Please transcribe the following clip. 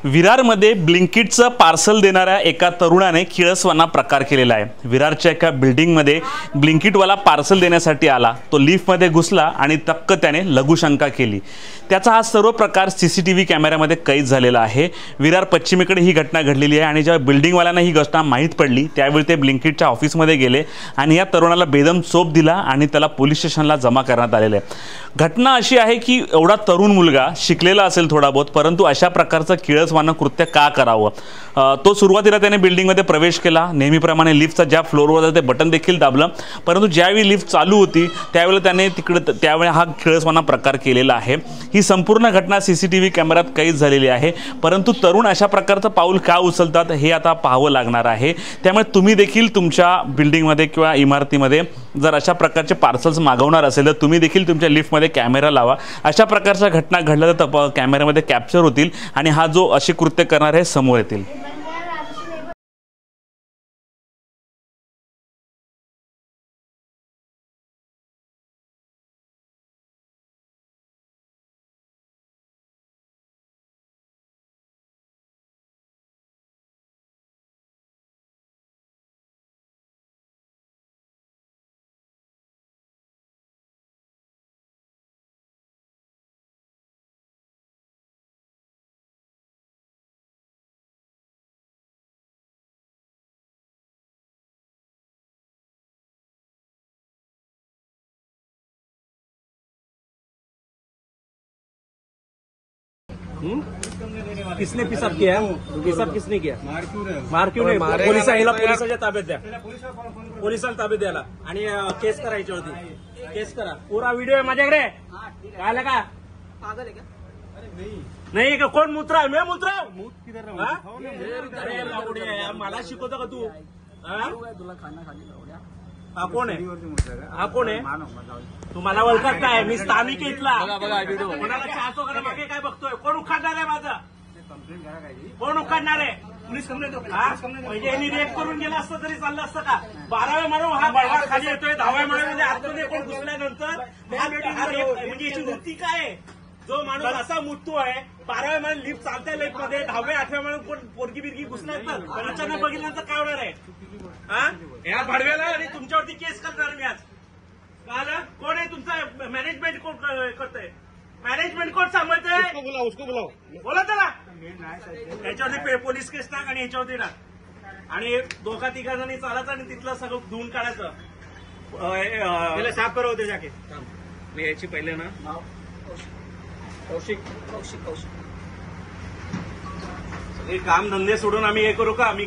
विरारमध्ये ब्लिंकिटचं parcel देणाऱ्या एका तरुणाने किळसवाना प्रकार केलेला आहे। विरारच्या एका बिल्डिंगमध्ये ब्लिंकिटवाला पार्सल देण्यासाठी आला। तो लिफ्टमध्ये घुसला आणि तक्क त्याने लघुशंका केली। त्याचा हा सर्व प्रकार सीसीटीव्ही कॅमेऱ्यामध्ये कैद झालेला आहे। विरार पश्चिमेकडे ही घटना घडलेली आहे आणि जेव्हा बिल्डिंगवाल्यांना ही घटना माहीत पडली त्यावेळी ते ब्लिंकिटच्या ऑफिसमध्ये गेले आणि या तरुणाला बेदम चोप दिला आणि त्याला पोलीस स्टेशनला जमा करण्यात आलेले आहे। घटना अशी आहे की एवढा तरुण मुलगा शिकलेला असेल थोडा बहुत, परंतु अशा प्रकारचं किळसवाना कृत्य का करावं? तो सुरुवातीला त्याने बिल्डिंगमध्ये प्रवेश केला। नेहमीप्रमाणे लिफ्टचा ज्या फ्लोअरवर होता ते बटन देखील दाबलं, परंतु ज्यावेळी लिफ्ट चालू होती त्यावेळेला त्याने त्यावेळी हा किळसवाना प्रकार केलेला आहे। ही संपूर्ण घटना सीसीटीव्ही कॅमेऱ्यात कैद झालेली आहे, परंतु तरुण अशा प्रकारचं पाऊल का उचलतात हे आता पाहावं लागणार आहे। त्यामुळे तुम्ही देखील तुमच्या बिल्डिंगमध्ये किंवा इमारतीमध्ये जर अशा प्रकारचे पार्सल्स मागवणार असेल तर तुम्ही देखील तुमच्या लिफ्टमध्ये कॅमेरा लावा। अशा प्रकारच्या घटना घडल्या तर कॅमेऱ्यामध्ये कॅप्चर होतील आणि हा जो अशी कृत्य करणार आहे समोर येतील। किसने पिसाब किया? पिसाब किसने किया? मार क्यों नाही? पोलिसांच्या ताब्यात द्या, पोलिसांना ताब्यात द्यायला आणि केस करा याच्यावरती, केस करा। पुरा व्हिडिओ आहे माझ्याकडे। काय आलं का? पागल आहे का? नाही का? कोण मुत्रा? मी मुत्रा? अरे मला शिकवतो का तू? तुला खाना खाली? हा कोण आहे? हा कोण आहे? तुम्हाला ओळखत काय? मी स्थानिक इथला। कोणाला चाहतो का? मागे काय बघतोय? कोण उखाडणार आहे माझं? कोण उखाडणार आहे? पोलीस कंप्लेंट म्हणजे यांनी रेप करून गेला असतं तरी चाललं असतं का? 12व्या माळ्यावर हा बळवा खाली येतोय, 10व्या माळ्यामध्ये आतमध्ये कोण घुसल्यानंतर म्हणजे याची वृत्ती काय आहे? जो माणूस असा मुततो आहे, 12व्या माळ्यात लिफ्ट चालतंय, लिफ्ट मध्ये 10व्या 8व्या माळ्यात कोण पोरगी बिरगी घुसणार तर अचानक बघितल्यानंतर काय होणार आहे? या भाडव्याला आणि तुमच्यावरती केस करणार मी आज। कोण आहे तुमचा मॅनेजमेंट? कोण करतंय? मॅनेजमेंट कोण सांभाळतंय? बोला त्याला। याच्यावरती पोलीस केस टाक आणि याच्यावरती टाक आणि दोघा तिघा जणी चालायचं आणि तिथलं सगळं धुवून काढायचं। त्याला साफ करवते जाके। मी याची पहिले ना कौशिक सगळे काम धंदे सोडून आम्ही हे करू का? आम्ही